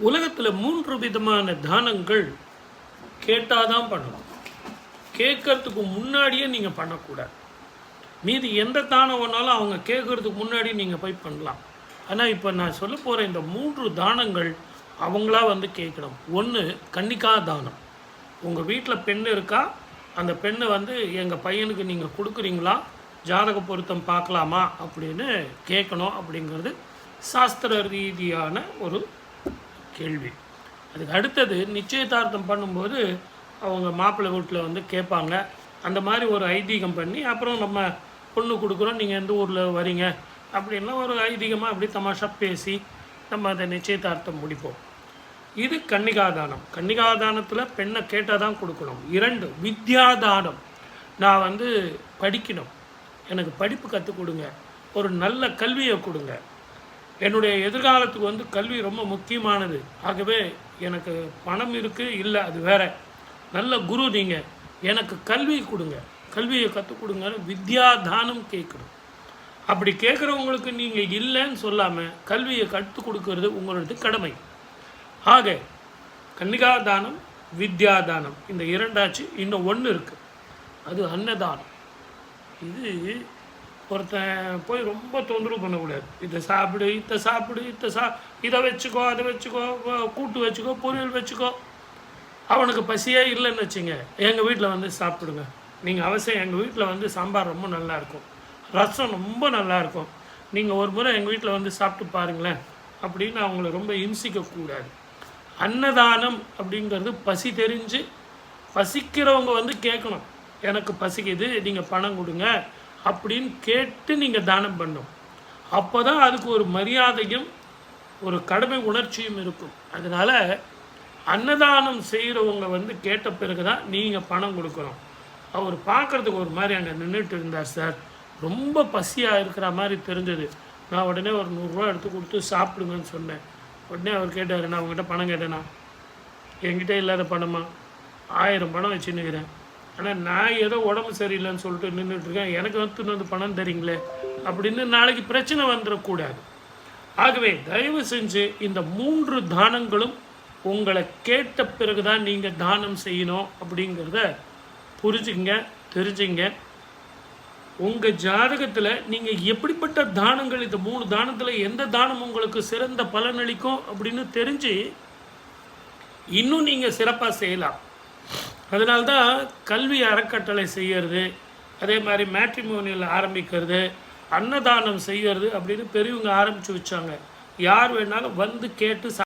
உலகத்தில் 3 விதமான தானங்கள் கேட்டாதான் பண்ணணும். கேட்கறதுக்கு முன்னாடியே நீங்கள் பண்ணக்கூடாது. மீதி எந்த தானம் வேணாலும் அவங்க கேட்கறதுக்கு முன்னாடி நீங்கள் போய் பண்ணலாம். ஆனால் இப்போ நான் சொல்ல போகிற இந்த 3 தானங்கள் அவங்களா வந்து கேட்கணும். ஒன்று, கன்னிகா தானம். உங்கள் வீட்டில் பெண் இருக்கா, அந்த பெண்ணை வந்து எங்கள் பையனுக்கு நீங்கள் கொடுக்குறீங்களா, ஜாதக பொருத்தம் பார்க்கலாமா அப்படின்னு கேட்கணும். அப்படிங்கிறது சாஸ்திர ரீதியான ஒரு கேள்வி. அதுக்கு அடுத்தது, நிச்சயதார்த்தம் பண்ணும்போது அவங்க மாப்பிள்ளை வீட்டில் வந்து கேட்பாங்க. அந்த மாதிரி ஒரு ஐதீகம் பண்ணி அப்புறம் நம்ம பொண்ணு கொடுக்குறோம், நீங்கள் எந்த ஊரில் வரீங்க அப்படின்னா ஒரு ஐதீகமாக அப்படி தமாஷா பேசி நம்ம அதை நிச்சயதார்த்தம் முடிப்போம். இது கன்னிகாதானம். கன்னிகாதானத்தில் பெண்ணை கேட்டால் தான் கொடுக்கணும். 2, வித்யாதானம். நான் வந்து படிக்கணும், எனக்கு படிப்பு கற்றுக் கொடுங்க, ஒரு நல்ல கல்வியை கொடுங்க, என்னுடைய எதிர்காலத்துக்கு வந்து கல்வி ரொம்ப முக்கியமானது, ஆகவே எனக்கு பணம் இருக்குது இல்லை அது வேற, நல்ல குரு நீங்கள், எனக்கு கல்வி கொடுங்க, கல்வியை கற்றுக் கொடுங்கன்னு வித்யாதானம் கேட்கணும். அப்படி கேட்குறவங்களுக்கு நீங்கள் இல்லைன்னு சொல்லாமல் கல்வியை கற்றுக் கொடுக்கறது உங்களோட கடமை. ஆக கன்னிகாதானம், வித்யாதானம், இந்த 2 ஆச்சு. இன்னும் 1 இருக்குது, அது அன்னதானம். இது ஒருத்தன் போய் ரொம்ப தொந்தரவு பண்ணக்கூடாது. இதை சாப்பிடு, இதை வச்சுக்கோ, அதை வச்சுக்கோ, கூட்டு வச்சுக்கோ, பொரியல் வச்சுக்கோ. அவனுக்கு பசியே இல்லைன்னு வச்சுங்க, எங்கள் வீட்டில் வந்து சாப்பிடுங்க. நீங்கள் அவசியம் எங்கள் வீட்டில் வந்து சாம்பார் ரொம்ப நல்லாயிருக்கும், ரசம் ரொம்ப நல்லாயிருக்கும், நீங்கள் ஒரு முறை எங்கள் வீட்டில் வந்து சாப்பிட்டு பாருங்களேன் அப்படின்னு அவங்கள ரொம்ப இம்சிக்கக்கூடாது. அன்னதானம் அப்படிங்கிறது பசி தெரிஞ்சு பசிக்கிறவங்க வந்து கேட்கணும், எனக்கு பசிக்குது நீங்கள் பணம் கொடுங்க அப்படின்னு கேட்டு நீங்கள் தானம் பண்ணணும். அப்போ தான் அதுக்கு ஒரு மரியாதையும் ஒரு கடமை உணர்ச்சியும் இருக்கும். அதனால் அன்னதானம் செய்கிறவங்க வந்து கேட்ட பிறகு தான் நீங்கள் பணம் கொடுக்கணும். அவர் பார்க்குறதுக்கு ஒரு மாதிரி அங்கே நின்றுட்டு இருந்தார் சார், ரொம்ப பசியாக இருக்கிற மாதிரி தெரிஞ்சது. நான் உடனே ஒரு 100 ரூபா எடுத்து கொடுத்து சாப்பிடுங்கன்னு சொன்னேன். உடனே அவர் கேட்டார், நான் உங்கள்கிட்ட பணம் கேட்டேனா? என்கிட்ட இல்லாத பணமா? 1000 பணம் வச்சுன்னுக்கிறேன், ஆனால் நான் ஏதோ உடம்பு சரியில்லைன்னு சொல்லிட்டு நின்றுட்டுருக்கேன், எனக்கு வந்து பணம் தரீங்களே அப்படின்னு நாளைக்கு பிரச்சனை வந்துடக்கூடாது. ஆகவே தயவு செஞ்சு இந்த 3 தானங்களும் உங்களை கேட்ட பிறகு தான் நீங்கள் தானம் செய்யணும் அப்படிங்கிறத புரிஞ்சுங்க, தெரிஞ்சுங்க. உங்கள் ஜாதகத்தில் நீங்கள் எப்படிப்பட்ட தானங்கள், இந்த 3 தானத்தில் எந்த தானம் உங்களுக்கு சிறந்த பலனளிக்கும் அப்படின்னு தெரிஞ்சு இன்னும் நீங்கள் சிறப்பாக செய்யலாம். அதனால்தான் கல்வி அறக்கட்டளை செய்கிறது, அதே மாதிரி மேட்ரிமோனியல் ஆரம்பிக்கிறது, அன்னதானம் செய்கிறது அப்படின்னு பெரியவங்க ஆரம்பித்து வச்சாங்க. யார் வேணாலும் வந்து கேட்டு